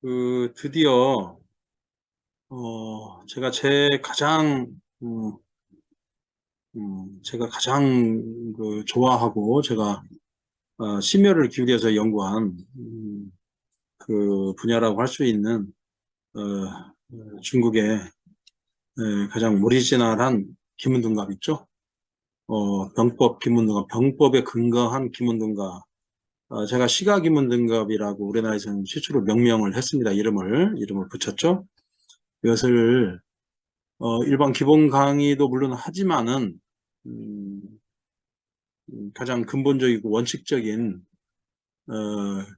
드디어 제가 제가 가장 좋아하고 제가 심혈을 기울여서 연구한 그 분야라고 할 수 있는 중국의 가장 오리지널한 기문등갑 있죠. 병법 기문등갑, 병법에 근거한 기문등갑. 제가 시가기문등갑이라고 우리나라에서는 최초로 명명을 했습니다. 이름을 붙였죠. 이것을 일반 기본 강의도 물론 하지만은 음, 가장 근본적이고 원칙적인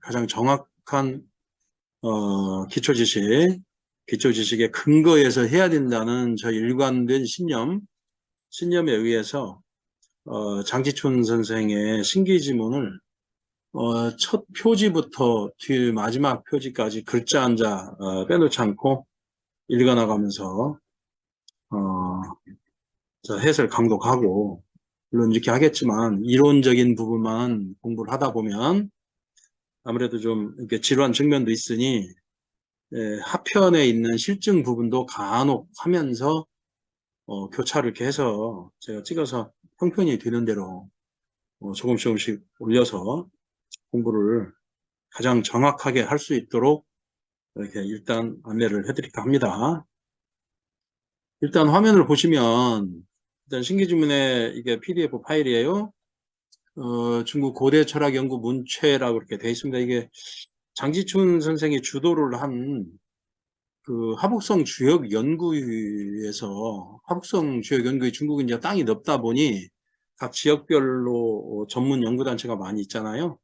가장 정확한 기초지식의 근거에서 해야 된다는 저희 일관된 신념에 의해서 장지춘 선생의 신기지문을 첫 표지부터 뒤 마지막 표지까지 글자 한 자 빼놓지 않고 읽어나가면서 해설 강독하고, 물론 이렇게 하겠지만 이론적인 부분만 공부를 하다 보면 아무래도 좀 이렇게 지루한 측면도 있으니 하편에 있는 실증 부분도 간혹 하면서 교차를 이렇게 해서 제가 찍어서 형편이 되는 대로 조금씩 올려서 공부를 가장 정확하게 할 수 있도록 이렇게 일단 안내를 해드릴까 합니다. 일단 화면을 보시면 일단 신기지문의 이게 PDF 파일이에요. 중국 고대 철학 연구 문체라고 이렇게 되어 있습니다. 이게 장지춘 선생이 주도를 한 그 하북성 주역 연구에서, 하북성 주역 연구의 중국은 이제 땅이 넓다 보니 각 지역별로 전문 연구단체가 많이 있잖아요.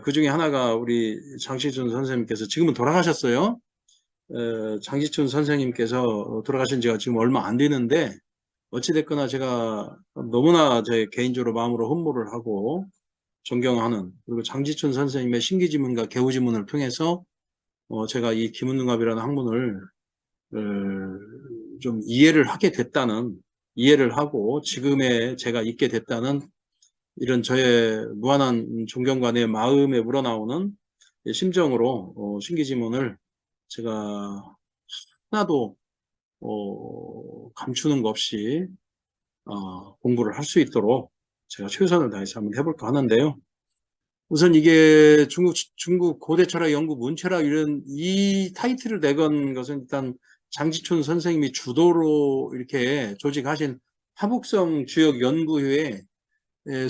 그 중에 하나가 우리 장지춘 선생님께서 지금은 돌아가셨어요. 장지춘 선생님께서 돌아가신 지가 지금 얼마 안 되는데, 어찌됐거나 제가 너무나 제 개인적으로 마음으로 흠모를 하고 존경하는, 그리고 장지춘 선생님의 신기지문과 개우지문을 통해서 제가 이 기문등갑이라는 학문을 좀 이해를 하고 지금의 제가 있게 됐다는 이런 저의 무한한 존경과 내 마음에 우러나오는 심정으로 신기지문을 제가 하나도 감추는 것 없이 공부를 할 수 있도록 제가 최선을 다해서 한번 해볼까 하는데요. 우선 이게 중국 고대 철학 연구 문철학 이런 이 타이틀을 내건 것은 일단 장지춘 선생님이 주도로 이렇게 조직하신 하북성 주역 연구회에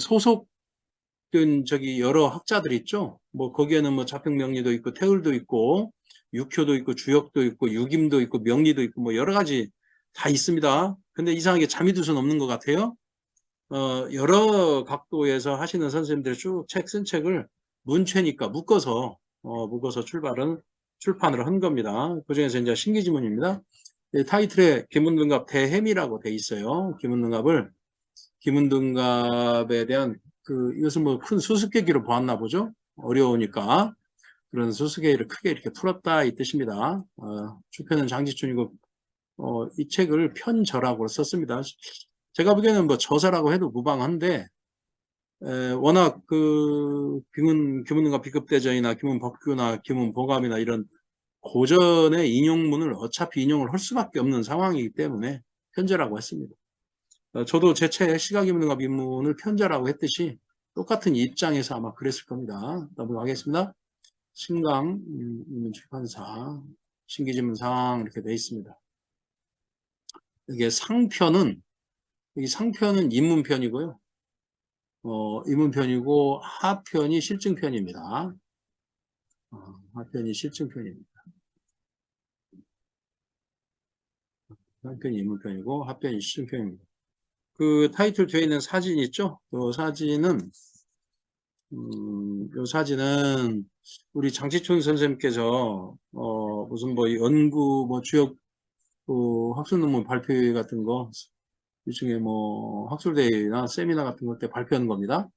소속된 여러 학자들 있죠. 뭐 거기에는 뭐 자평명리도 있고 태을도 있고 육효도 있고 주역도 있고 유김도 있고 명리도 있고 뭐 여러 가지 다 있습니다. 근데 이상하게 잠이 들 수는 없는 것 같아요. 여러 각도에서 하시는 선생님들 쭉 쓴 책을 문체니까 묶어서 출판을 한 겁니다. 그 중에서 이제 신기지문입니다. 타이틀에 기문등갑 대햄이라고 돼 있어요. 기문등갑에 대한 이것은 뭐 큰 수수께끼로 보았나 보죠. 어려우니까 그런 수수께끼를 크게 이렇게 풀었다 이 뜻입니다. 주표는 장지춘이고 이 책을 편저라고 썼습니다. 제가 보기에는 뭐 저서라고 해도 무방한데 워낙 기문등갑 비급대전이나 기문법규나 기문보감이나 이런 고전의 인용문을 어차피 인용을 할 수밖에 없는 상황이기 때문에 편저라고 했습니다. 저도 제 책 시가기문등갑 입문을 편저라고 했듯이 똑같은 입장에서 아마 그랬을 겁니다. 넘어가겠습니다. 신강 출판사 신기지문상 이렇게 되어 있습니다. 이게 상편은 입문편이고요. 입문편이고 하편이 실증편입니다. 하편이 실증편입니다. 상편이 입문편이고 하편이 실증편입니다. 그 타이틀 뒤에 있는 사진 있죠? 이 사진은 우리 장지춘 선생님께서 무슨 뭐 연구 뭐 주역 학술 논문 발표 같은 거 일종의 뭐 학술대회나 세미나 같은 것 때 발표하는 겁니다.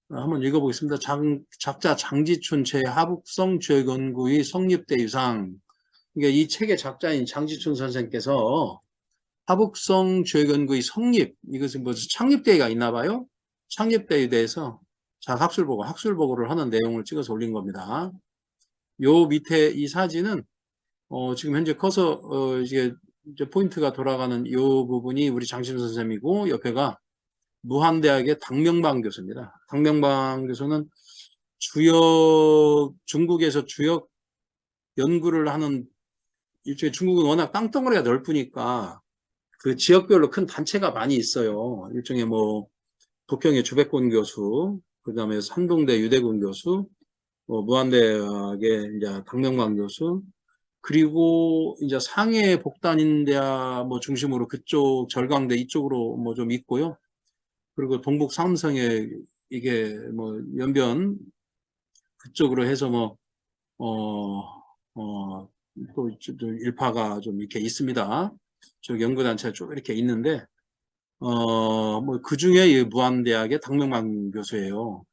한번 읽어보겠습니다. 작자 장지춘 제 하북성 주역연구의 성립대 유상. 그러니까 이 책의 작자인 장지춘 선생께서 하북성 주역연구의 성립, 이것은 뭐 창립대회가 있나 봐요. 창립대회에 대해서 학술보고를 하는 내용을 찍어서 올린 겁니다. 요 밑에 이 사진은 지금 현재 커서 이제 포인트가 돌아가는 요 부분이 우리 장신 선생님이고 옆에가 무한대학의 당명방 교수입니다. 당명방 교수는 중국에서 주역 연구를 하는 일종의 중국은 워낙 땅덩어리가 넓으니까 그 지역별로 큰 단체가 많이 있어요. 일종의 뭐 북경의 주백곤 교수, 그 다음에 산동대 유대군 교수, 무한대학의 이제 당명방 교수, 그리고 이제 상해 복단인대학 뭐 중심으로 그쪽 절강대 이쪽으로 뭐 좀 있고요. 그리고 동북 삼성에 이게 뭐 연변 그쪽으로 해서 뭐 또 일파가 좀 이렇게 있습니다. 저 연구단체가 쭉 이렇게 있는데 뭐 그 중에 이 무한대학의 당명만 교수예요.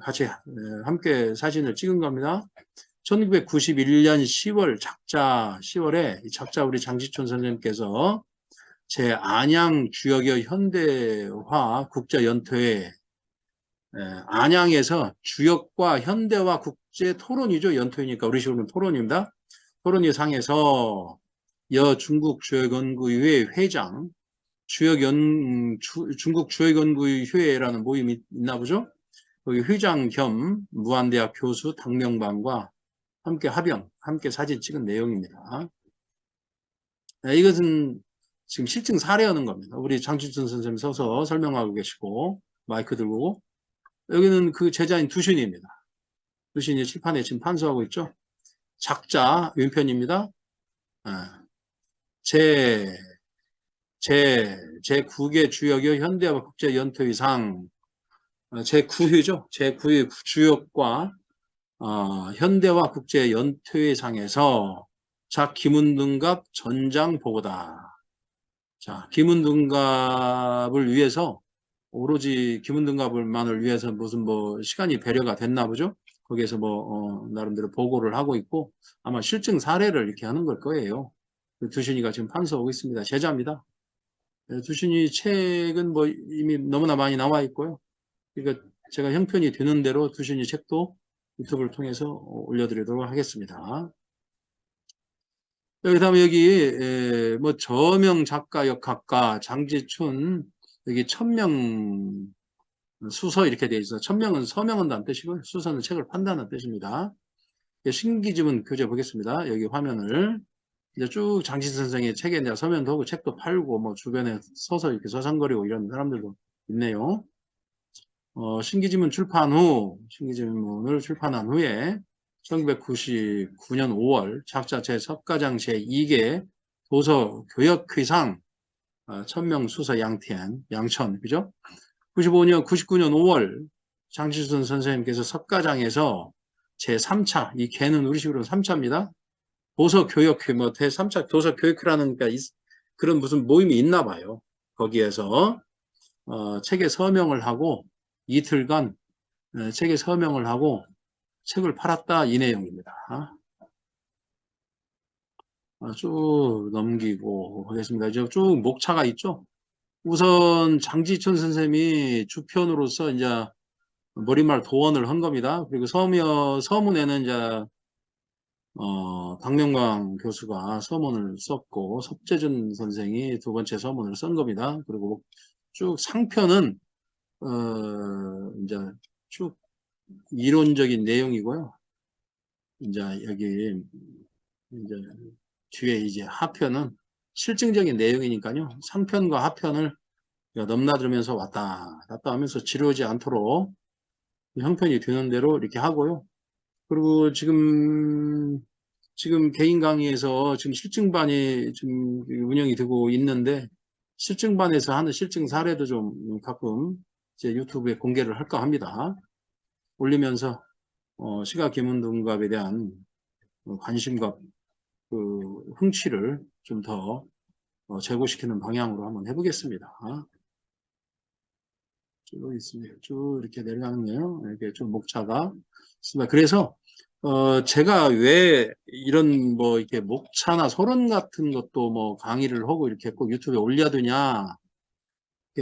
같이 함께 사진을 찍은 겁니다. 1991년 10월 10월에 작자 우리 장시촌 선생님께서 제 안양 주역의 현대화 국제연토회 안양에서 주역과 현대화 국제 토론이죠. 연토니까 우리 식으로는 토론입니다. 토론이 상에서 중국 주역연구회 회장, 중국 주역연구회라는 모임이 있나 보죠. 거기 회장 겸 무한대학 교수 당명반과 함께 함께 사진 찍은 내용입니다. 이것은 지금 실증 사례하는 겁니다. 우리 장춘순 선생님 서서 설명하고 계시고 마이크 들고 여기는 그 제자인 두신입니다. 두신이 칠판에 지금 판서하고 있죠. 작자 왼편입니다. 제9개 주역의 현대화 국제연토의상 제9회죠. 제9회 주역과 현대화 국제연토회상에서 김운등갑 전장 보고다. 자, 김운등갑을 위해서 오로지 김운등갑을만을 위해서 무슨 뭐 시간이 배려가 됐나 보죠. 거기에서 뭐 나름대로 보고를 하고 있고 아마 실증 사례를 이렇게 하는 걸 거예요. 두신이가 지금 판서하고 있습니다. 제자입니다. 두신이 책은 뭐 이미 너무나 많이 나와 있고요. 그러니까 제가 형편이 되는 대로 두신이 책도 유튜브를 통해서 올려드리도록 하겠습니다. 그다음에 여기 뭐 저명 작가 역학가 장지춘 여기 천명 수서 이렇게 되어 있어. 천명은 서명한다는 뜻이고 수서는 책을 판다는 뜻입니다. 신기지문 교재 보겠습니다. 여기 화면을 이제 쭉 장신 선생의 책에 이제 서면도 하고 책도 팔고 뭐 주변에 서서 이렇게 서성거리고 이런 사람들도 있네요. 신기지문을 출판한 후에 1999년 5월 작자 제 석가장 제2개 도서 교역회상 천명 수서 양천 그죠? 99년 5월 장시순 선생님께서 석가장에서 제3차 이 개는 우리식으로 3차입니다. 도서 교역회 뭐 제3차 도서 교역회라는 그런 무슨 모임이 있나 봐요. 거기에서 책에 서명을 하고 이틀간 책에 서명을 하고 책을 팔았다 이 내용입니다. 쭉 넘기고 하겠습니다. 이제 쭉 목차가 있죠. 우선 장지천 선생님이 주편으로서 이제 머릿말 도원을 한 겁니다. 그리고 서문에는 이제 박명광 교수가 서문을 썼고 석재준 선생이 두 번째 서문을 쓴 겁니다. 그리고 쭉 상편은 이제 쭉 이론적인 내용이고요. 이제 여기 이제 뒤에 이제 하편은 실증적인 내용이니까요. 상편과 하편을 넘나들면서 왔다 갔다 하면서 지루하지 않도록 형편이 되는 대로 이렇게 하고요. 그리고 지금 개인 강의에서 지금 실증반이 지금 운영이 되고 있는데 실증반에서 하는 실증 사례도 좀 가끔 제 유튜브에 공개를 할까 합니다. 올리면서 시각기문등갑에 대한 관심과 그 흥취를 좀 더 제고시키는 방향으로 한번 해보겠습니다. 쭉 있습니다. 쭉 이렇게 내려가네요. 이렇게 좀 목차가 있습니다. 그래서 제가 왜 이런 뭐 이렇게 목차나 서론 같은 것도 뭐 강의를 하고 이렇게 꼭 유튜브에 올려야 되냐?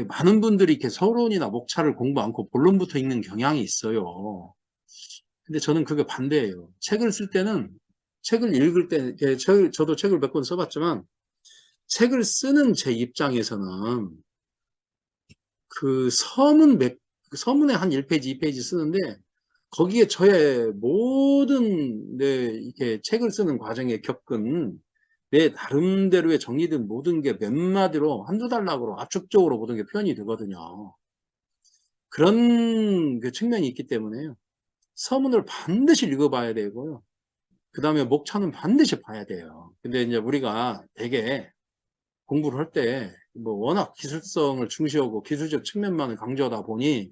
많은 분들이 이렇게 서론이나 목차를 공부 않고 본론부터 읽는 경향이 있어요. 근데 저는 그게 반대예요. 책을 쓸 때는, 책을 읽을 때, 저도 책을 몇 권 써봤지만, 책을 쓰는 제 입장에서는 그 서문에 한 1페이지, 2페이지 쓰는데, 거기에 저의 모든, 이렇게 책을 쓰는 과정에 겪은 내 나름대로의 정리된 모든 게 몇 마디로, 한두 달락으로 압축적으로 모든 게 표현이 되거든요. 그런 그 측면이 있기 때문에요. 서문을 반드시 읽어봐야 되고요. 그 다음에 목차는 반드시 봐야 돼요. 근데 이제 우리가 되게 공부를 할 때, 뭐 워낙 기술성을 중시하고 기술적 측면만 강조하다 보니,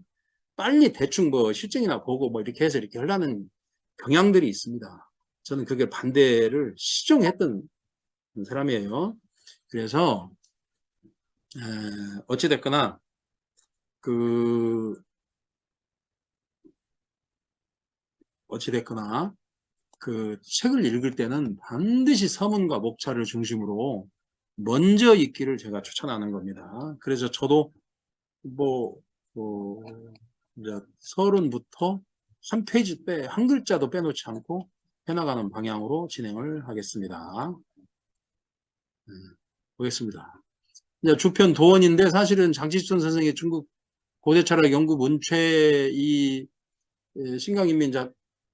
빨리 대충 뭐 실증이나 보고 뭐 이렇게 해서 이렇게 하려는 경향들이 있습니다. 저는 그게 반대를 시종했던 사람이에요. 그래서, 어찌됐거나, 그, 어찌됐거나, 그 책을 읽을 때는 반드시 서문과 목차를 중심으로 먼저 읽기를 제가 추천하는 겁니다. 그래서 저도 뭐, 뭐 이제 서론부터 한 페이지 한 글자도 빼놓지 않고 해나가는 방향으로 진행을 하겠습니다. 보겠습니다. 이제 주편 도원인데 사실은 장치순 선생의 중국 고대철학 연구 문체 이 신강인민자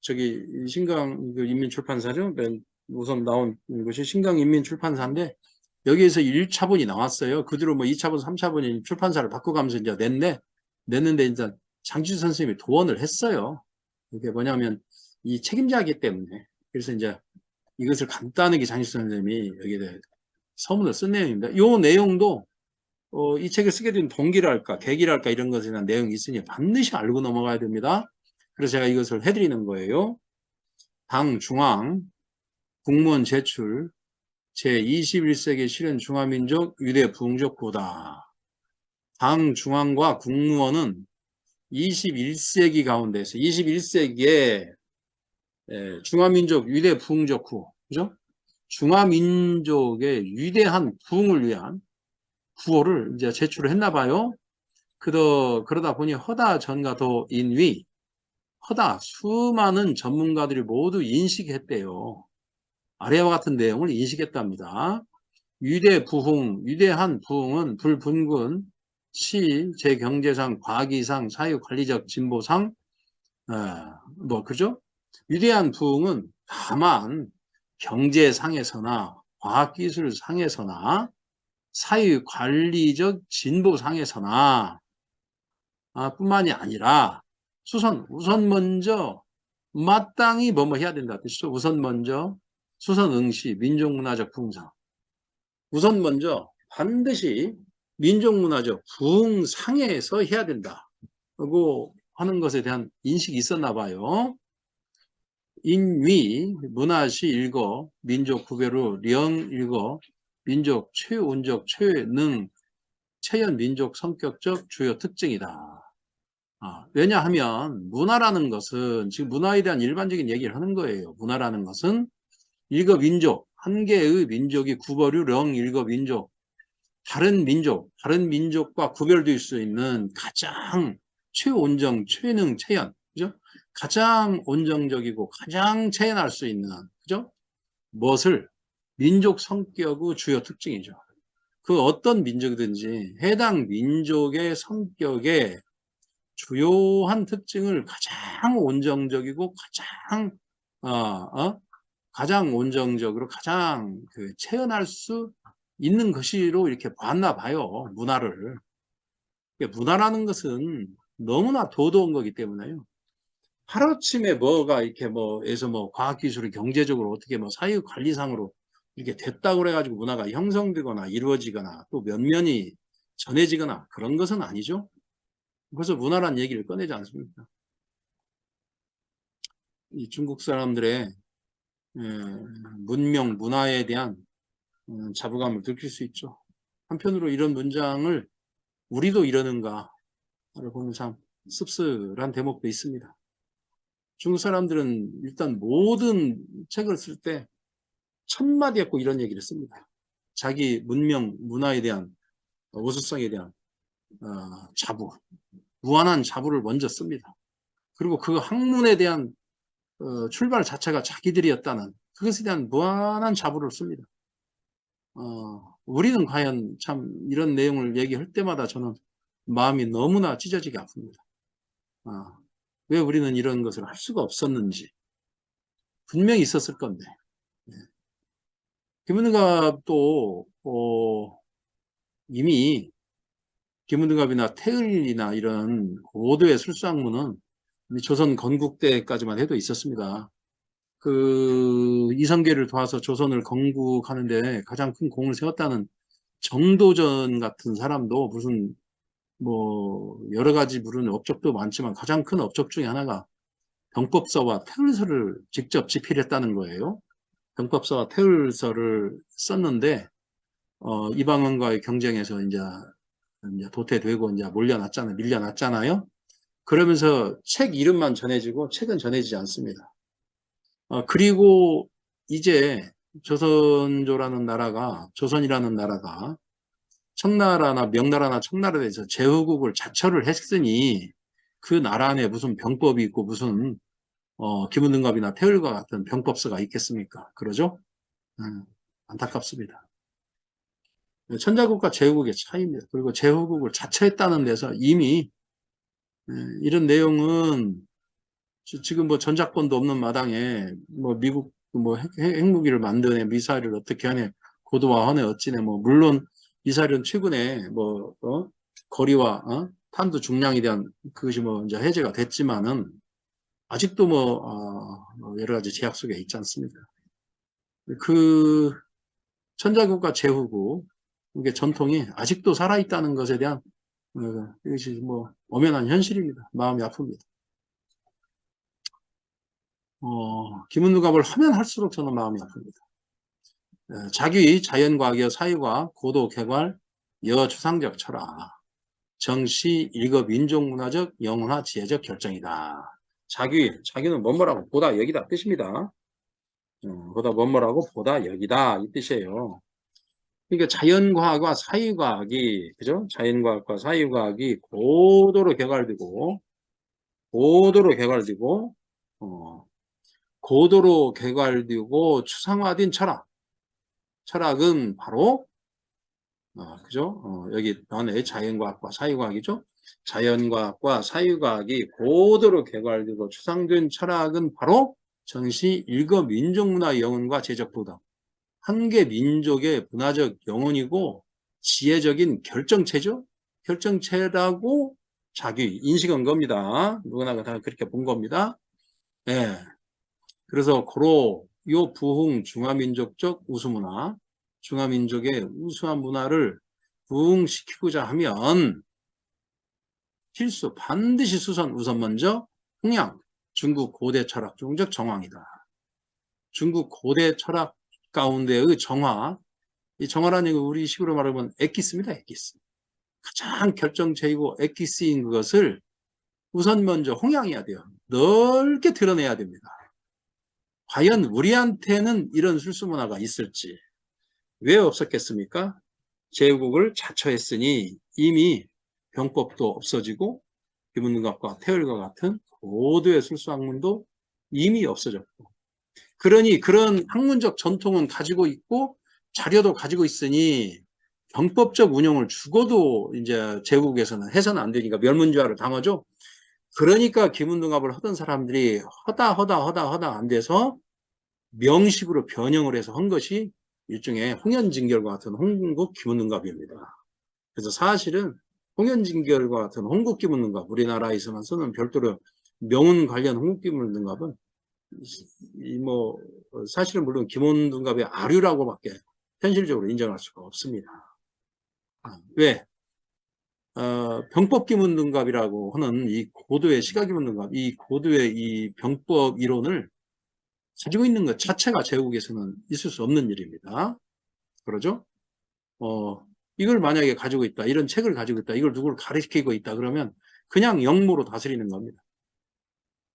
저기 신강 그 인민출판사죠. 우선 나온 것이 신강인민출판사인데 여기에서 1차본이 나왔어요. 그 뒤로 뭐 2차본, 3차본이 출판사를 바꿔가면서 이제 냈는데 이제 장지수 선생님이 도원을 했어요. 이게 뭐냐면 이 책임자이기 때문에 그래서 이제 이것을 간단하게 장지수 선생님이 여기에 서문을 쓴 내용입니다. 이 내용도 이 책을 쓰게 된 동기랄까, 계기랄까 이런 것에 대한 내용이 있으니 반드시 알고 넘어가야 됩니다. 그래서 제가 이것을 해드리는 거예요. 당 중앙 국무원 제출 제21세기 실현 중화민족 유대 부흥적 구호다. 당 중앙과 국무원은 21세기 가운데서 21세기에 중화민족 유대 부흥적 구호, 그죠? 중화민족의 위대한 부흥을 위한 구호를 이제 제출을 했나 봐요. 그러다 보니 허다 전가도 인위, 허다 수많은 전문가들이 모두 인식했대요. 아래와 같은 내용을 인식했답니다. 위대한 부흥은 불분군, 제경제상, 과기상, 사회관리적 진보상, 그죠? 위대한 부흥은 다만 경제상에서나 과학기술상에서나 사회관리적 진보상에서나 뿐만이 아니라 우선 먼저 마땅히 뭐뭐 해야 된다 뜻이죠. 우선 먼저 수선 응시 민족문화적 부흥상 우선 먼저 반드시 민족문화적 부흥상에서 해야 된다고 하는 것에 대한 인식이 있었나 봐요. 인위 문화시 일거 민족 구별로 령 일거 민족 최운적 최능 체현 민족 성격적 주요 특징이다. 왜냐하면 문화라는 것은 지금 문화에 대한 일반적인 얘기를 하는 거예요. 문화라는 것은 일거 민족, 한 개의 민족이 구별유령 일거 민족, 다른 민족과 구별될 수 있는 가장 최온정, 최능, 체현, 그죠? 가장 온정적이고 가장 체현할 수 있는, 그죠? 무엇을? 민족 성격의 주요 특징이죠. 그 어떤 민족이든지 해당 민족의 성격에 주요한 특징을 가장 온정적이고 가장 온정적으로 가장 체현할 수 있는 것으로 이렇게 봤나 봐요. 문화를. 문화라는 것은 너무나 도도한 거기 때문에요. 하루아침에 뭐가 이렇게 에서 과학기술이 경제적으로 어떻게 사회관리상으로 이렇게 됐다고 그래가지고 문화가 형성되거나 이루어지거나 또 면면이 전해지거나 그런 것은 아니죠. 그래서 문화란 얘기를 꺼내지 않습니까? 이 중국 사람들의 문명, 문화에 대한 자부감을 느낄 수 있죠. 한편으로 이런 문장을 우리도 이러는가를 보면 참 씁쓸한 대목도 있습니다. 중국 사람들은 일단 모든 책을 쓸 때 첫 마디에 꼭 이런 얘기를 씁니다. 자기 문명, 문화에 대한 우수성에 대한 자부, 무한한 자부를 먼저 씁니다. 그리고 그 학문에 대한 출발 자체가 자기들이었다는 그것에 대한 무한한 자부를 씁니다. 우리는 과연 참 이런 내용을 얘기할 때마다 저는 마음이 너무나 찢어지게 아픕니다. 왜 우리는 이런 것을 할 수가 없었는지 분명히 있었을 건데. 김은등갑도 이미 김은등갑이나 태을이나 이런 고도의 술수학문은 조선 건국때까지만 해도 있었습니다. 그 이성계를 도와서 조선을 건국하는데 가장 큰 공을 세웠다는 정도전 같은 사람도 무슨 뭐 여러 가지 물은 업적도 많지만 가장 큰 업적 중에 하나가 병법서와 태을서를 직접 집필했다는 거예요. 병법서와 태을서를 썼는데 이방원과의 경쟁에서 이제 도태되고 이제 밀려났잖아요. 그러면서 책 이름만 전해지고 책은 전해지지 않습니다. 그리고 이제 조선이라는 나라가 청나라나 명나라나 청나라에 대해서 제후국을 자처를 했으니 그 나라 안에 무슨 병법이 있고 무슨 김은등갑이나 태을과 같은 병법서가 있겠습니까? 그러죠? 안타깝습니다. 천자국과 제후국의 차이입니다. 그리고 제후국을 자처했다는 데서 이미 이런 내용은 지금 뭐 전작권도 없는 마당에 뭐 미국 뭐 핵무기를 만드네, 미사일을 어떻게 하네, 고도화하네, 어찌네, 뭐 물론 미사일은 최근에 뭐 거리와 탄두 중량에 대한 그것이 뭐 이제 해제가 됐지만은 아직도 뭐 여러 가지 제약 속에 있지 않습니까? 그 천자국과 제후국 이게 전통이 아직도 살아있다는 것에 대한 이것이 뭐 엄연한 현실입니다. 마음이 아픕니다. 김은등갑을 하면 할수록 저는 마음이 아픕니다. 자기 자연과학이여 사유과학 고도 개괄 여추상적 철학 정시 일거 민족문화적 영문화 지혜적 결정이다. 자기는 뭐뭐라고 보다 여기다 뜻입니다. 보다 뭐뭐라고 보다 여기다 이 뜻이에요. 그러니까 자연과학과 사유과학이 그죠? 자연과학과 사유과학이 고도로 개괄되고 고도로 개괄되고 추상화된 철학은 바로 그죠? 여기 안에 자연과학과 사유과학이죠. 자연과학과 사유과학이 고도로 개괄되고 추상된 철학은 바로 정시 일거 민족문화 영혼과 제적보다 한 개 민족의 문화적 영혼이고 지혜적인 결정체죠. 결정체라고 자기 인식한 겁니다. 누구나 다 그렇게 본 겁니다. 예. 그래서 고로 요 부흥 중화민족적 우수문화, 중화민족의 우수한 문화를 부흥시키고자 하면 필수 반드시 우선 먼저 홍양 중국 고대 철학 중적 정황이다. 중국 고대 철학 가운데의 정화, 이 정화라는 게 우리 식으로 말하면 엑기스입니다. 엑기스. 가장 결정체이고 엑기스인 그것을 우선 먼저 홍양해야 돼요. 넓게 드러내야 됩니다. 과연 우리한테는 이런 술수 문화가 있을지 왜 없었겠습니까? 제국을 자처했으니 이미 병법도 없어지고 김은등갑과 태을과 같은 고도의 술수 학문도 이미 없어졌고 그러니 그런 학문적 전통은 가지고 있고 자료도 가지고 있으니 병법적 운용을 죽어도 이제 제국에서는 해서는 안 되니까 멸문지화를 당하죠. 그러니까 김은등갑을 하던 사람들이 허다 안 돼서 명식으로 변형을 해서 한 것이 일종의 홍연진결과 같은 홍국 김은등갑입니다. 그래서 사실은 홍연진결과 같은 홍국 김은등갑, 우리나라에서만 쓰는 별도로 명운 관련 홍국 김은등갑은 뭐 사실은 물론 김은등갑의 아류라고밖에 현실적으로 인정할 수가 없습니다. 왜? 병법 김은등갑이라고 하는 이 고도의 시가 김은등갑, 이 고도의 이 병법 이론을 가지고 있는 것 자체가 제국에서는 있을 수 없는 일입니다. 그러죠? 이걸 만약에 가지고 있다, 이런 책을 가지고 있다, 이걸 누구를 가르치고 있다 그러면 그냥 영모로 다스리는 겁니다.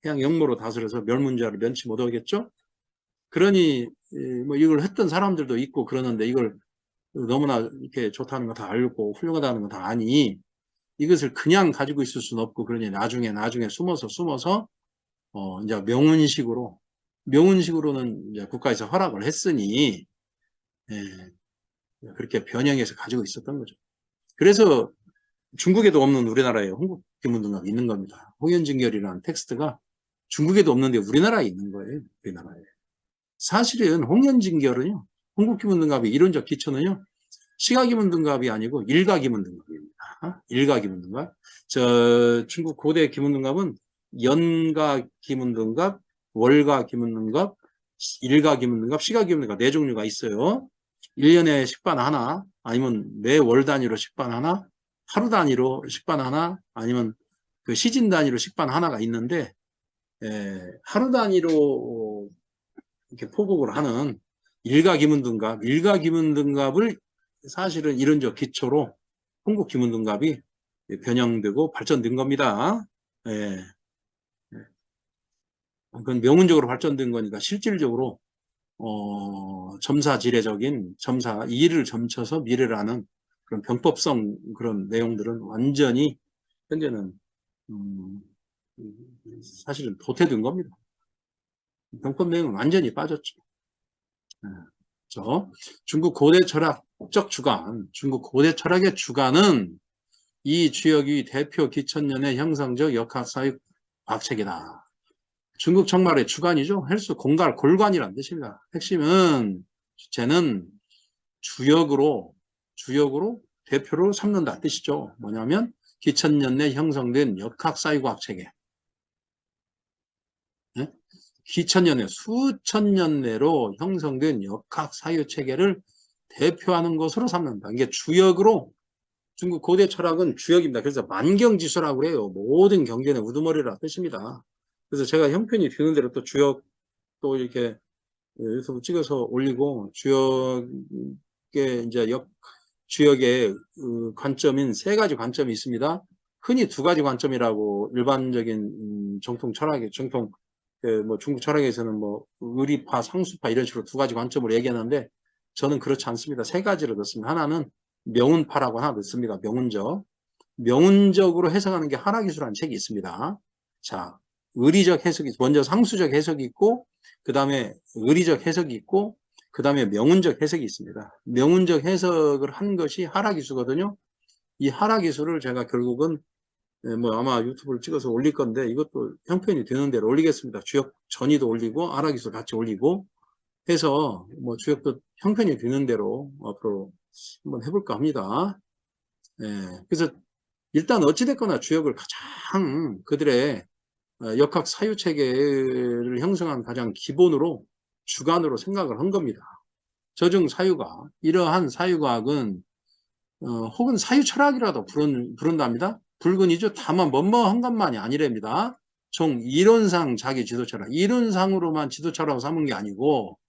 그냥 영모로 다스려서 멸문지화를 면치 못하겠죠? 그러니 뭐 이걸 했던 사람들도 있고 그러는데 이걸 너무나 이렇게 좋다는 거 다 알고 훌륭하다는 거 다 아니 이것을 그냥 가지고 있을 수는 없고 그러니 나중에 숨어서 이제 명운식으로 명운식으로는 이제 국가에서 허락을 했으니 예, 그렇게 변형해서 가지고 있었던 거죠. 그래서 중국에도 없는 우리나라에 홍국기문등갑이 있는 겁니다. 홍연징결이라는 텍스트가 중국에도 없는데 우리나라에 있는 거예요. 우리나라에. 사실은 홍연징결은요. 홍국기문등갑의 이론적 기초는요. 시가기문등갑이 아니고 일가기문등갑입니다. 일가기문등갑. 중국 고대 기문등갑은 연가기문등갑, 월가기문등갑, 일가기문등갑, 시가기문등갑 네 종류가 있어요. 1년에 식반 하나, 아니면 매월 단위로 식반 하나, 하루 단위로 식반 하나, 아니면 그 시즌 단위로 식반 하나가 있는데, 하루 단위로 이렇게 포국을 하는 일가기문등갑을 사실은 이론적 기초로 홍국기문등갑이 변형되고 발전된 겁니다. 예. 그건 명운적으로 발전된 거니까 실질적으로 점사지례적인 점사 이를 점쳐서 미래를 하는 그런 병법성 그런 내용들은 완전히 현재는 사실은 도태된 겁니다. 병법 내용은 완전히 빠졌죠. 그렇죠? 중국 고대 철학적 주관, 중국 고대 철학의 주관은 이 주역이 대표 기천년의 형성적 역학사육 과학책이다. 중국 정말의 주관이죠. 헬스 공갈 골관이란 뜻입니다. 핵심은 주체는 주역으로 대표로 삼는다 뜻이죠. 뭐냐면 기천년 내 형성된 역학사유과학 체계. 네? 기천년에 수천 년 내로 형성된 역학사유 체계를 대표하는 것으로 삼는다. 이게 주역으로 중국 고대 철학은 주역입니다. 그래서 만경지수라고 그래요. 모든 경전의 우두머리라 뜻입니다. 그래서 제가 형편이 되는 대로 또 주역 또 이렇게 유튜브 찍어서 올리고 주역의 이제 주역의 관점인 세 가지 관점이 있습니다. 흔히 두 가지 관점이라고 일반적인 정통 철학의 뭐 중국 철학에서는 뭐 의리파, 상수파 이런 식으로 두 가지 관점을 얘기하는데 저는 그렇지 않습니다. 세 가지로 넣습니다. 하나는 명운파라고 하나 넣습니다. 명운적으로 해석하는 게 하락기수라는 책이 있습니다. 자, 의리적 해석이 먼저 상수적 해석이 있고 그 다음에 의리적 해석이 있고 그 다음에 명운적 해석이 있습니다. 명운적 해석을 한 것이 하락기수거든요. 이 하락기수를 제가 결국은 뭐 아마 유튜브를 찍어서 올릴 건데 이것도 형편이 되는 대로 올리겠습니다. 주역 전이도 올리고 하락기수 같이 올리고 해서 뭐 주역도 형편이 되는 대로 앞으로 한번 해볼까 합니다. 그래서 일단 어찌됐거나 주역을 가장 그들의 역학 사유 체계를 형성한 가장 기본으로 주관으로 생각을 한 겁니다. 저중 사유과학, 이러한 사유과학은 혹은 사유 철학이라도 부른답니다. 불근이죠. 다만 뭐뭐한 것만이 아니랍니다. 총 이론상 자기 지도철학, 이론상으로만 지도철학을 삼은 게 아니고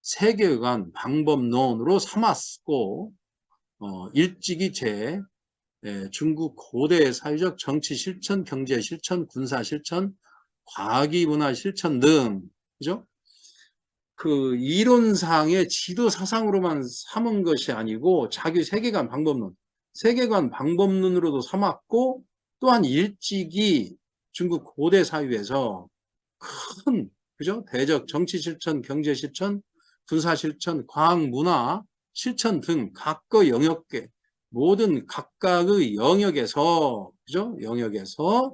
세계관, 방법론으로 삼았고 일찍이 중국 고대 사회적 정치 실천, 경제 실천, 군사 실천, 과학이 문화 실천 등, 그죠? 그 이론상의 지도 사상으로만 삼은 것이 아니고 자기 세계관 방법론으로도 삼았고 또한 일찍이 중국 고대 사회에서 큰, 그죠? 대적 정치 실천, 경제 실천, 군사 실천, 과학 문화 실천 등 각個영역계 모든 각각의 영역에서 그죠? 영역에서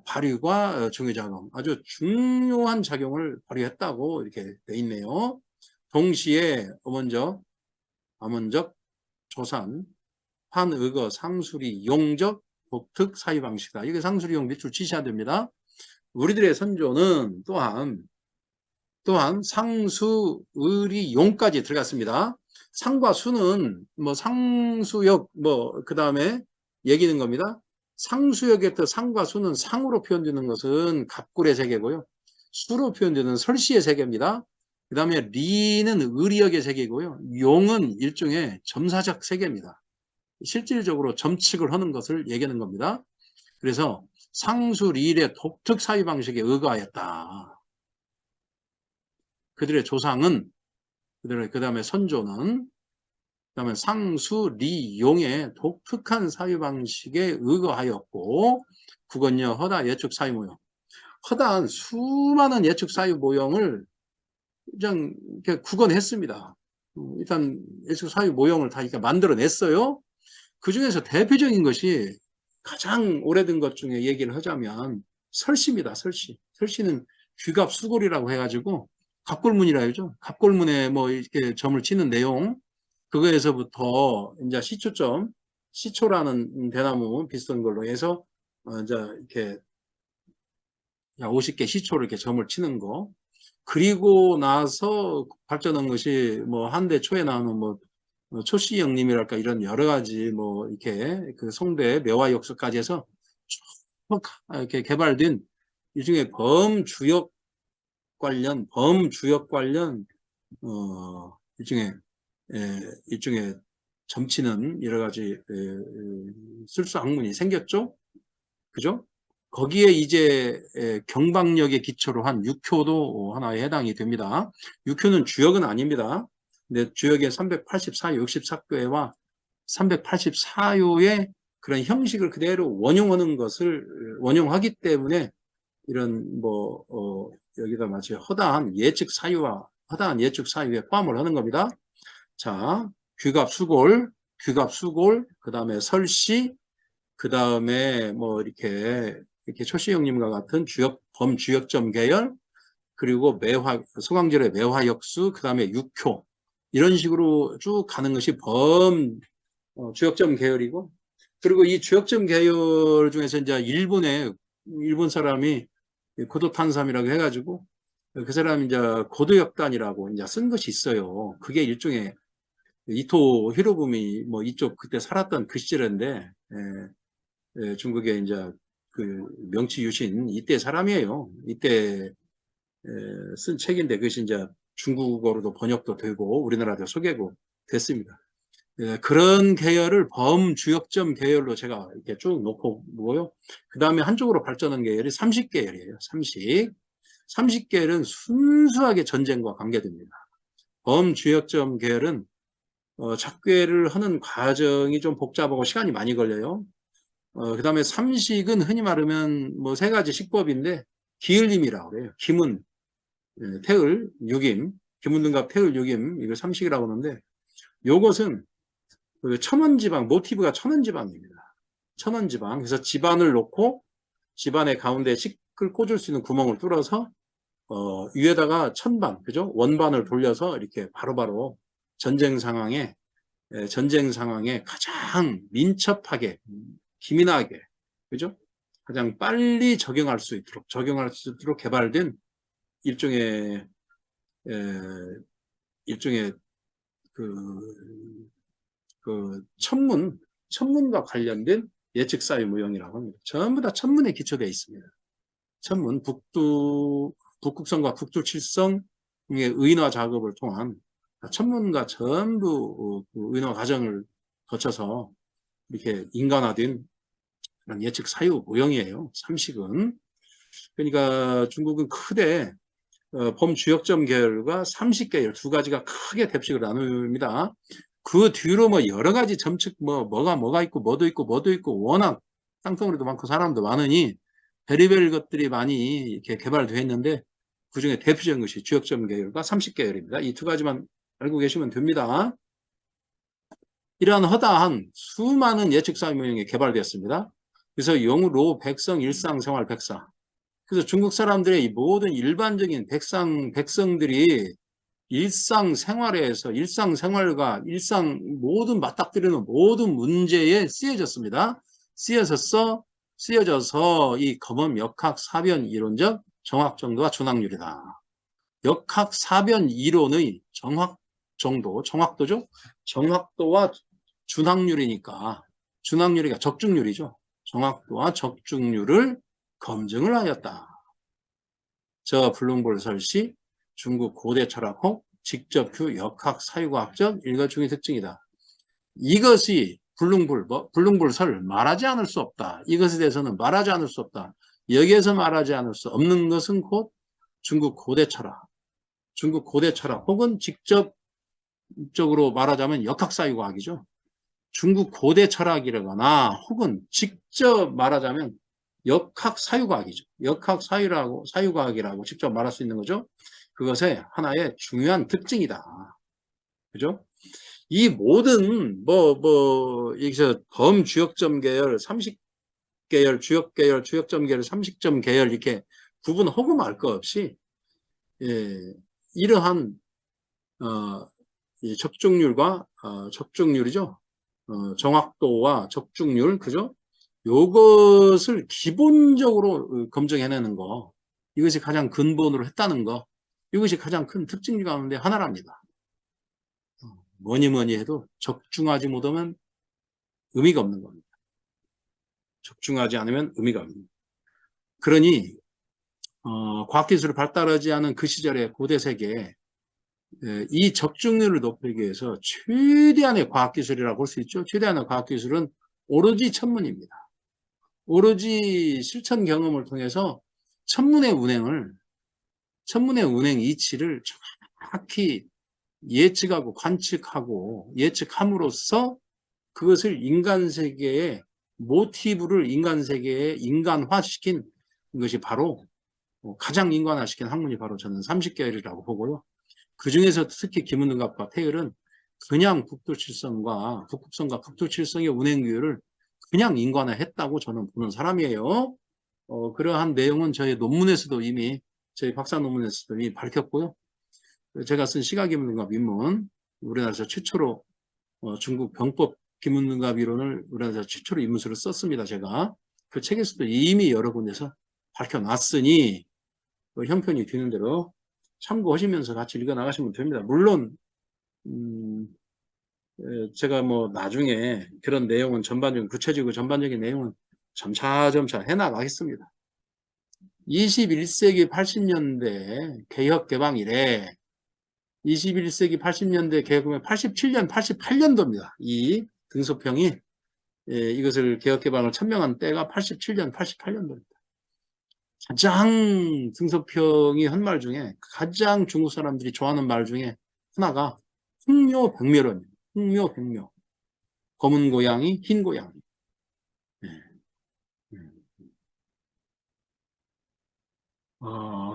발휘과 중요작용 아주 중요한 작용을 발휘했다고 이렇게 돼 있네요. 동시에 암원적, 조산, 판의거, 상수리, 용적, 독특 사유 방식이다. 이게 상수리, 용 밑줄 치셔야 됩니다. 우리들의 선조는 또한 상수, 의리, 용까지 들어갔습니다. 상과 수는 뭐 상수역 그 다음에 얘기는 겁니다. 상수역의 뜻 상과 수는 상으로 표현되는 것은 갑굴의 세계고요. 수로 표현되는 설시의 세계입니다. 그 다음에 리는 의리역의 세계고요. 용은 일종의 점사적 세계입니다. 실질적으로 점측을 하는 것을 얘기하는 겁니다. 그래서 상수, 리의 독특 사유 방식에 의거하였다. 그들의 조상은 그 다음에 선조는 그 다음에 상수, 리, 용의 독특한 사유 방식에 의거하였고 국언여, 허다, 예축, 사유무용 허다한 수많은 예측 사유 모형을 그냥 이렇게 구건했습니다. 일단 예측 사유 모형을 다 이렇게 만들어냈어요. 그 중에서 대표적인 것이 가장 오래된 것 중에 얘기를 하자면 설시입니다. 설시. 설시는 귀갑 수골이라고 해가지고 갑골문이라 하죠. 갑골문에 뭐 이렇게 점을 치는 내용, 그거에서부터 이제 시초점, 시초라는 대나무 비슷한 걸로 해서 이제 이렇게 50개 시초를 이렇게 점을 치는 거. 그리고 나서 발전한 것이 뭐 한대 초에 나오는 뭐 초씨 형님이랄까 이런 여러 가지 뭐 이렇게 그 송대 매화 역수까지 해서 쭉 이렇게 개발된 일종의 범주역 관련 일종의 점치는 여러 가지 술수 학문이 생겼죠. 그죠? 거기에 이제 경박력의 기초로 한 육효도 하나에 해당이 됩니다. 육효는 주역은 아닙니다. 근데 주역의 384요, 64교회와 384요의 그런 형식을 그대로 원용하는 것을 원용하기 때문에 이런 여기다 마치 허다한 예측 사유에 포함을 하는 겁니다. 자, 귀갑 수골, 그 다음에 설시, 그 다음에 뭐 이렇게 초시 형님과 같은 범주역점 계열, 그리고 소강절의 매화역수, 그 다음에 육효, 이런 식으로 쭉 가는 것이 주역점 계열이고, 그리고 이 주역점 계열 중에서 이제 일본 사람이 고도탄삼이라고 해가지고, 그 사람이 이제 고도역단이라고 이제 쓴 것이 있어요. 그게 일종의 이토 히로부미 뭐 이쪽 그때 살았던 그 시절인데, 중국의 이제 그 명치 유신 이때 사람이에요. 이때 쓴 책인데 그것이 이제 중국어로도 번역도 되고 우리나라도 소개고 됐습니다. 그런 계열을 범주역점 계열로 제가 이렇게 쭉 놓고 보고요. 그 다음에 한쪽으로 발전한 계열이 삼식계열이에요. 삼식계열은 순수하게 전쟁과 관계됩니다. 범주역점 계열은 작괴를 하는 과정이 좀 복잡하고 시간이 많이 걸려요. 그 다음에 삼식은 흔히 말하면 뭐 세 가지 식법인데 기을림이라고 그래요. 기문, 태을, 육임, 기문등갑, 태을, 육임, 이걸 삼식이라고 하는데 요것은 그 천원지방, 모티브가 천원지방입니다. 천원지방. 그래서 집안을 놓고 집안의 가운데 식을 꽂을 수 있는 구멍을 뚫어서 위에다가 천반, 그죠? 원반을 돌려서 이렇게 바로바로 전쟁 상황에 가장 민첩하게, 기민하게, 그죠? 가장 빨리 적용할 수 있도록 개발된 일종의 천문과 관련된 예측사유 모형이라고 합니다. 전부 다 천문에 기초되어 있습니다. 천문, 북극성과 북두칠성의 의인화 작업을 통한 천문과 전부 의인화 과정을 거쳐서 이렇게 인간화된 그런 예측 사유 모형이에요. 삼식은. 그러니까 중국은 크되 범주역점 계열과 삼식계열 두 가지가 크게 대표식을 나눕니다. 그 뒤로 뭐 여러 가지 점측 뭐가 있고 뭐도 있고 워낙 땅덩어리도 많고 사람도 많으니 베리베리 것들이 많이 이렇게 개발되어 있는데 그 중에 대표적인 것이 주역점 계열과 삼식계열입니다. 이 두 가지만 알고 계시면 됩니다. 이러한 허다한 수많은 예측 사유 모형이 개발되었습니다. 그래서 영으로 백성, 일상, 생활, 백사. 그래서 중국 사람들의 이 모든 일반적인 백성들이 일상생활과 모든 맞닥뜨리는 모든 문제에 쓰여졌습니다. 쓰여져서 이 검언 역학 사변 이론적 정확 정도와 준확률이다. 역학 사변 이론의 정확도죠. 정확도와 준확률이니까 준확률이가 적중률이죠. 정확도와 적중률을 검증을 하였다. 저 불능불설시 중국 고대 철학호 직접규 역학 사유과학적 일거충의 특징이다. 이것이 불능불설 말하지 않을 수 없다. 이것에 대해서는 말하지 않을 수 없다. 여기에서 말하지 않을 수 없는 것은 곧 중국 고대 철학 혹은 직접적으로 말하자면 역학 사유과학이죠. 중국 고대 철학이라거나 혹은 직접 말하자면 역학 사유과학이죠. 역학 사유과학이라고 직접 말할 수 있는 거죠. 그것의 하나의 중요한 특징이다. 그죠? 이 모든 여기서 범주역점 계열, 30계열, 주역 계열, 주역점 계열, 30점 계열 이렇게 구분하고 말 것 없이 이러한 이 적중률과 적중률이죠. 정확도와 적중률, 그죠? 요것을 기본적으로 검증해내는 거, 이것이 가장 근본으로 했다는 거, 이것이 가장 큰 특징 가운데 하나랍니다. 뭐니 뭐니 해도 적중하지 못하면 의미가 없는 겁니다. 적중하지 않으면 의미가 없는 겁니다. 그러니 과학기술이 발달하지 않은 그 시절의 고대 세계에 이 적중률을 높이기 위해서 최대한의 과학기술이라고 볼 수 있죠. 최대한의 과학기술은 오로지 천문입니다. 오로지 실천 경험을 통해서 천문의 운행 이치를 정확히 예측하고 관측하고 예측함으로써 그것을 인간 세계의 모티브를 인간 세계에 인간화시킨 것이 바로 가장 인간화시킨 학문이 바로 저는 30계열이라고 보고요. 그 중에서 특히 김은등갑과 태열은 그냥 북두칠성과 북극성과 북두칠성의 운행규율을 그냥 인간화했다고 저는 보는 사람이에요. 그러한 내용은 저희 논문에서도 이미 저희 박사 논문에서도 이미 밝혔고요. 제가 쓴 시가기문등갑 입문, 우리나라에서 최초로 중국 병법 기문등갑 이론을 우리나라에서 최초로 입문서를 썼습니다. 제가 그 책에서도 이미 여러 군데서 밝혀놨으니 형편이 되는 대로 참고하시면서 같이 읽어 나가시면 됩니다. 물론 제가 뭐 나중에 그런 내용은 전반적인 구체적이고 전반적인 내용은 점차점차 해나가겠습니다. 21세기 80년대 개혁 개방 이래 21세기 80년대 개혁개방 87년, 88년도입니다. 이 등소평이 이것을 개혁개방을 천명한 때가 87년, 88년도입니다. 가장 등소평이 한 말 중에 가장 중국 사람들이 좋아하는 말 중에 하나가 흥묘백묘론이에요. 흥묘백묘. 검은 고양이, 흰 고양이.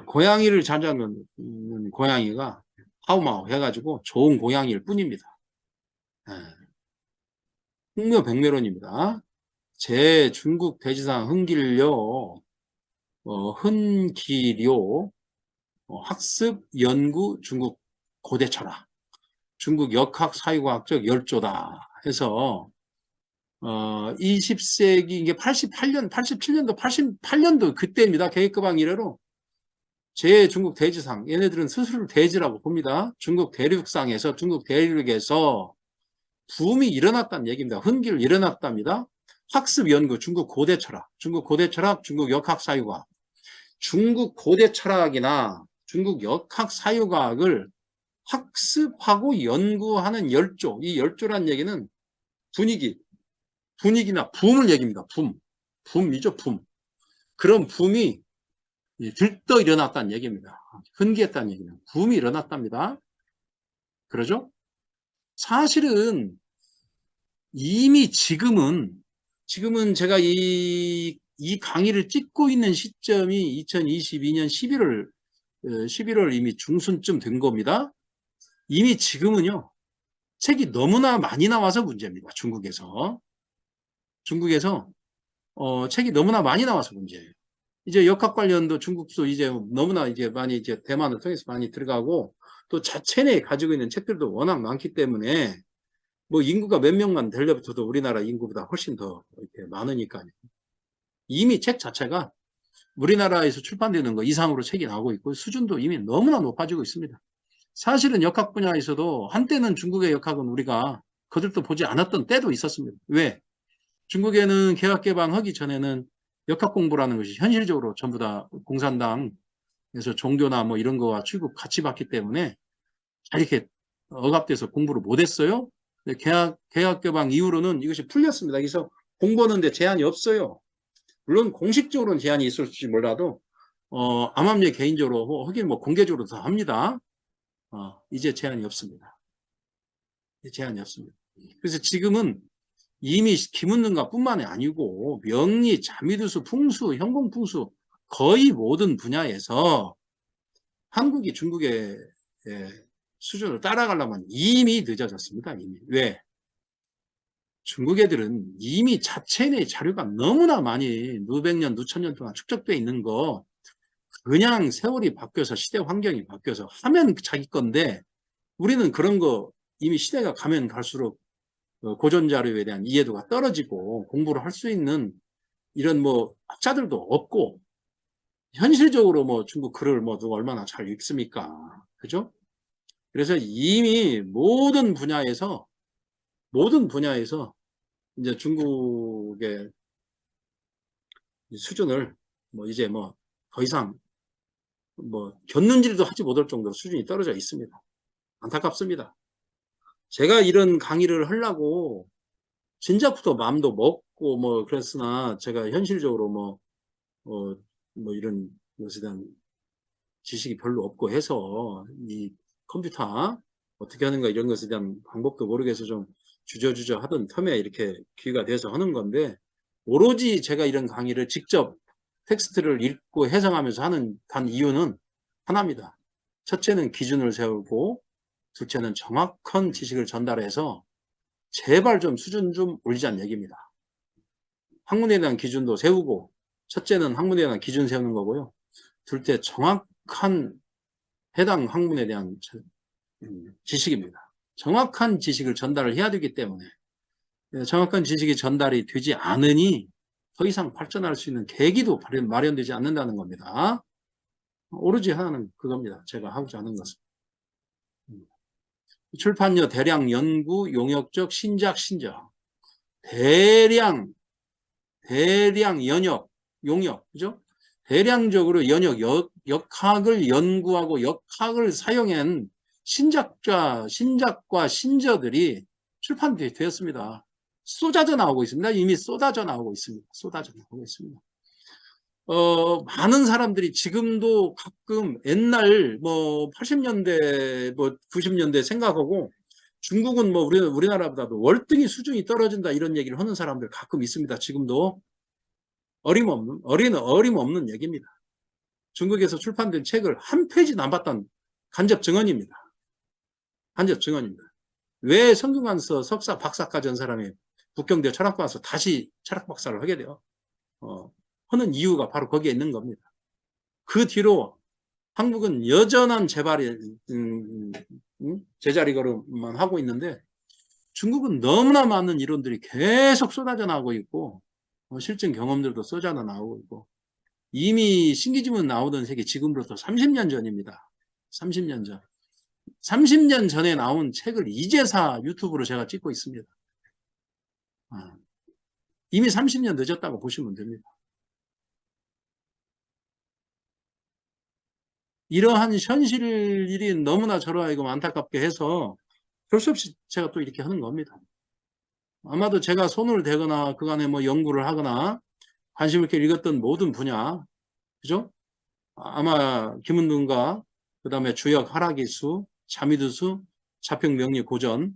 고양이를 자주하는 고양이가 하우마우 해가지고 좋은 고양이일 뿐입니다. 흥묘백묘론입니다. 제 중국 대지상 흥길료, 흔기료, 학습, 연구, 중국 고대 철학, 중국 역학 사회과학적 열조다 해서 20세기 이게 88년, 87년도, 88년도 그때입니다. 계획개방 이래로 제 중국 대지상 얘네들은 스스로 대지라고 봅니다. 중국 대륙상에서 중국 대륙에서 붐이 일어났다는 얘기입니다. 흥기를 일어났답니다. 학습 연구, 중국 고대 철학, 중국 역학 사유과학, 중국 고대 철학이나 중국 역학 사유과학을 학습하고 연구하는 열조, 이 열조란 얘기는 분위기나 붐을 얘기입니다. 붐이죠, 붐. 그런 붐이 들떠 일어났다는 얘기입니다. 흥기했다는 얘기는 붐이 일어났답니다. 그러죠? 사실은 이미 지금은 제가 이 강의를 찍고 있는 시점이 2022년 11월 이미 중순쯤 된 겁니다. 이미 지금은요, 책이 너무나 많이 나와서 문제입니다. 중국에서 책이 너무나 많이 나와서 문제예요. 이제 역학 관련도 중국도 이제 너무나 이제 많이 이제 대만을 통해서 많이 들어가고 또 자체 내에 가지고 있는 책들도 워낙 많기 때문에 뭐 인구가 몇 명만 되려붙어도 우리나라 인구보다 훨씬 더 이렇게 많으니까요. 이미 책 자체가 우리나라에서 출판되는 거 이상으로 책이 나오고 있고 수준도 이미 너무나 높아지고 있습니다. 사실은 역학 분야에서도 한때는 중국의 역학은 우리가 거들떠 보지 않았던 때도 있었습니다. 왜? 중국에는 개혁개방하기 전에는 역학 공부라는 것이 현실적으로 전부 다 공산당에서 종교나 뭐 이런 거와 취급 같이 받기 때문에 잘 이렇게 억압돼서 공부를 못했어요. 개혁개방 이후로는 이것이 풀렸습니다. 그래서 공부하는데 제한이 없어요. 물론 공식적으로는 제한이 있을지 몰라도 암암리에 개인적으로 하긴 뭐 공개적으로 다 합니다. 이제 제한이 없습니다. 제한이 없습니다. 그래서 지금은 이미 김은능가 뿐만이 아니고 명리, 자미두수, 풍수, 형공풍수 거의 모든 분야에서 한국이 중국의 수준을 따라가려면 이미 늦어졌습니다. 이미. 왜? 중국 애들은 이미 자체 내 자료가 너무나 많이 누백 년, 누천 년 동안 축적되어 있는 거 그냥 세월이 바뀌어서 시대 환경이 바뀌어서 하면 자기 건데 우리는 그런 거 이미 시대가 가면 갈수록 고전 자료에 대한 이해도가 떨어지고 공부를 할 수 있는 이런 뭐 학자들도 없고 현실적으로 뭐 중국 글을 뭐 누가 얼마나 잘 읽습니까? 그죠? 그래서 이미 모든 분야에서 이제 중국의 수준을 뭐 이제 뭐 더 이상 뭐 견눈질도 하지 못할 정도로 수준이 떨어져 있습니다. 안타깝습니다. 제가 이런 강의를 하려고 진작부터 마음도 먹고 뭐 그랬으나 제가 현실적으로 뭐 이런 것에 대한 지식이 별로 없고 해서 이 컴퓨터 어떻게 하는가 이런 것에 대한 방법도 모르겠어 좀 주저주저 하던 텀에 이렇게 기회가 돼서 하는 건데 오로지 제가 이런 강의를 직접 텍스트를 읽고 해석하면서 하는 단 이유는 하나입니다. 첫째는 기준을 세우고 둘째는 정확한 지식을 전달해서 제발 좀 수준 좀 올리자는 얘기입니다. 학문에 대한 기준도 세우고 첫째는 학문에 대한 기준 세우는 거고요. 둘째 정확한 해당 학문에 대한 지식입니다. 정확한 지식을 전달을 해야 되기 때문에 정확한 지식이 전달이 되지 않으니 더 이상 발전할 수 있는 계기도 마련되지 않는다는 겁니다. 오로지 하나는 그겁니다. 제가 하고자 하는 것은. 출판료 대량 연구 용역적 신작 신적 대량 용역 그죠? 대량적으로 역학을 연구하고 역학을 사용한 신작과 신저들이 출판되었습니다. 쏟아져 나오고 있습니다. 이미 쏟아져 나오고 있습니다. 쏟아져 나오고 있습니다. 많은 사람들이 지금도 가끔 옛날 뭐 80년대 뭐 90년대 생각하고 중국은 뭐 우리나라보다도 월등히 수준이 떨어진다 이런 얘기를 하는 사람들 가끔 있습니다. 지금도 어림없는 얘기입니다. 중국에서 출판된 책을 한 페이지도 안 봤던 간접 증언입니다. 간접 증언입니다. 왜 성균관서 석사 박사까지 한 사람이 북경대 철학과 와서 다시 철학 박사를 하게 돼요? 하는 이유가 바로 거기에 있는 겁니다. 그 뒤로 한국은 여전한 제자리 걸음만 하고 있는데 중국은 너무나 많은 이론들이 계속 쏟아져 나오고 있고 실증 경험들도 쏟아져 나오고 있고 이미 신기지문 나오던 책이 지금부터 30년 전입니다. 30년 전. 30년 전에 나온 책을 이제사 유튜브로 제가 찍고 있습니다. 이미 30년 늦었다고 보시면 됩니다. 이러한 현실이 너무나 저러하고 안타깝게 해서 별 수 없이 제가 또 이렇게 하는 겁니다. 아마도 제가 손을 대거나 그간에 뭐 연구를 하거나 관심 있게 읽었던 모든 분야, 그죠? 아마 김은능과 그 다음에 주역 하락이수, 자미두수, 자평명리 고전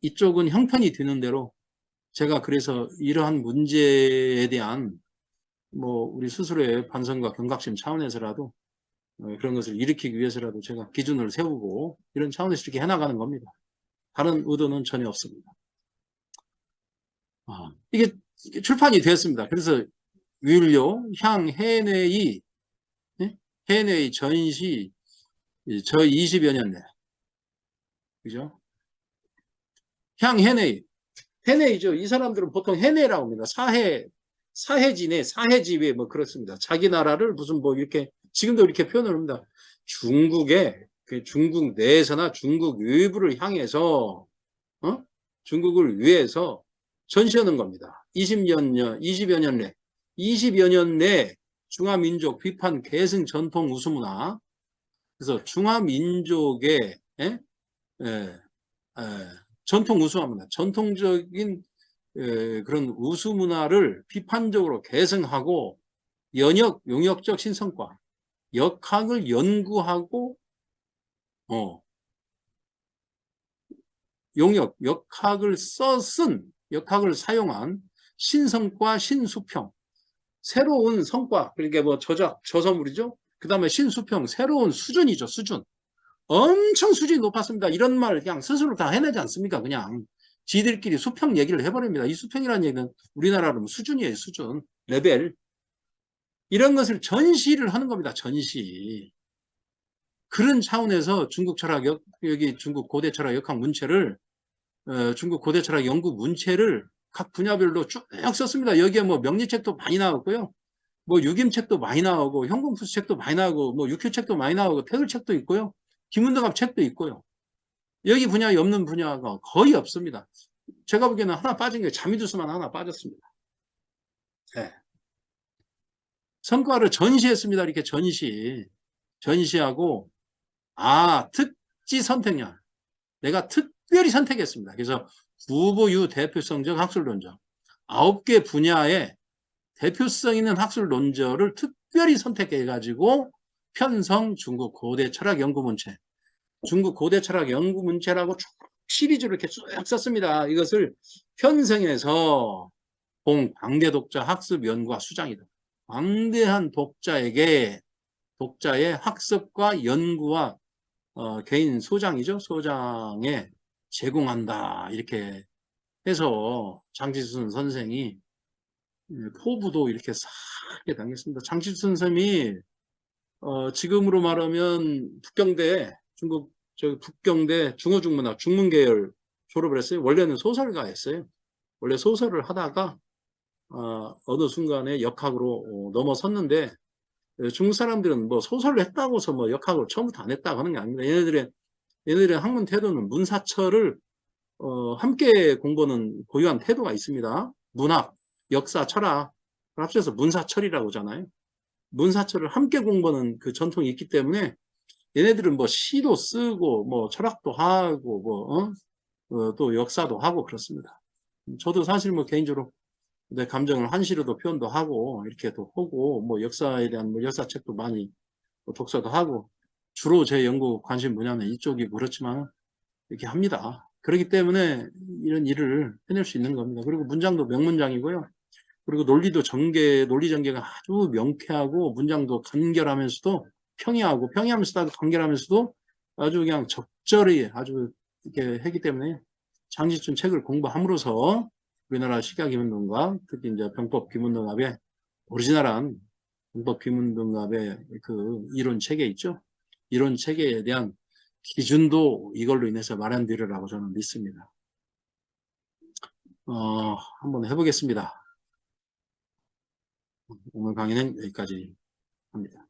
이쪽은 형편이 되는 대로 제가 그래서 이러한 문제에 대한 뭐 우리 스스로의 반성과 경각심 차원에서라도 그런 것을 일으키기 위해서라도 제가 기준을 세우고 이런 차원에서 이렇게 해나가는 겁니다. 다른 의도는 전혀 없습니다. 이게 출판이 되었습니다. 그래서 위율료, 향, 해내의 전시 저 20여 년 내. 그죠? 향, 해내이죠. 이 사람들은 보통 해내라고 합니다. 사해지네, 사해지외 뭐 그렇습니다. 자기 나라를 무슨 뭐 이렇게 지금도 이렇게 표현을 합니다. 중국 내에서나 중국 외부를 향해서 중국을 위해서 전시하는 겁니다. 20여 년 내 중화민족 비판 계승 전통 우수문화. 그래서 중화민족의 전통 우수문화, 전통적인 그런 우수문화를 비판적으로 계승하고 용역적 신성과, 역학을 연구하고 용역, 역학을 역학을 사용한 신성과 신수평, 새로운 성과, 그러니까 뭐 저서물이죠. 그 다음에 신수평, 새로운 수준이죠, 수준. 엄청 수준이 높았습니다. 이런 말 그냥 스스로 다 해내지 않습니까? 그냥 지들끼리 수평 얘기를 해버립니다. 이 수평이라는 얘기는 우리나라로 수준이에요, 수준, 레벨. 이런 것을 전시를 하는 겁니다, 전시. 그런 차원에서 중국 철학역, 여기 중국 고대 철학 역학 문체를, 중국 고대 철학 연구 문체를 각 분야별로 쭉 썼습니다. 여기에 뭐 명리책도 많이 나왔고요. 뭐 유김책도 많이 나오고, 현공수책도 많이 나오고, 뭐 육효책도 많이 나오고, 태글책도 있고요. 김은덕합 책도 있고요. 여기 분야에 없는 분야가 거의 없습니다. 제가 보기에는 하나 빠진 게 자미두스만 하나 빠졌습니다. 네. 성과를 전시했습니다. 이렇게 전시하고, 특지 선택량. 내가 특별히 선택했습니다. 그래서 부부유 대표성적 학술론저 9개 분야의 대표성 있는 학술론저를 특별히 선택해가지고 편성 중국 고대 철학 연구문체, 중국 고대 철학 연구문체라고 쭉 시리즈로 이렇게 쭉 썼습니다. 이것을 편성해서 본 광대 독자 학습 연구와 수장이다. 광대한 독자의 학습과 연구와 개인 소장이죠. 소장에 제공한다. 이렇게 해서 장지순 선생이 포부도 이렇게 싹 당겼습니다. 장지순 선생이 지금으로 말하면 북경대 중국 북경대 중어중문학 중문계열 졸업을 했어요. 원래는 소설가였어요. 원래 소설을 하다가 어느 순간에 역학으로 넘어섰는데 중국 사람들은 뭐 소설을 했다고 해서 뭐 역학을 처음부터 안 했다고 하는 게 아닙니다. 얘네들의 학문 태도는 문사철을 함께 공부하는 고유한 태도가 있습니다. 문학, 역사, 철학을 합쳐서 문사철이라고 하잖아요. 문사철을 함께 공부하는 그 전통이 있기 때문에 얘네들은 뭐 시도 쓰고 뭐 철학도 하고 뭐 또 역사도 하고 그렇습니다. 저도 사실 뭐 개인적으로 내 감정을 한시로도 표현도 하고 이렇게도 하고 뭐 역사에 대한 뭐 역사책도 많이 독서도 하고 주로 제 연구 관심 분야는 이쪽이고 그렇지만 이렇게 합니다. 그렇기 때문에 이런 일을 해낼 수 있는 겁니다. 그리고 문장도 명문장이고요. 그리고 논리 전개가 아주 명쾌하고 문장도 간결하면서도 평이하면서도 간결하면서도 아주 그냥 적절히 아주 이렇게 하기 때문에 장지춘 책을 공부함으로써 우리나라 식약기문등급, 특히 이제 병법 기문등급의 오리지널한 병법 기문등급의 그 이론 체계 있죠. 이론 체계에 대한 기준도 이걸로 인해서 마련되리라고 저는 믿습니다. 한번 해보겠습니다. 오늘 강의는 여기까지 합니다.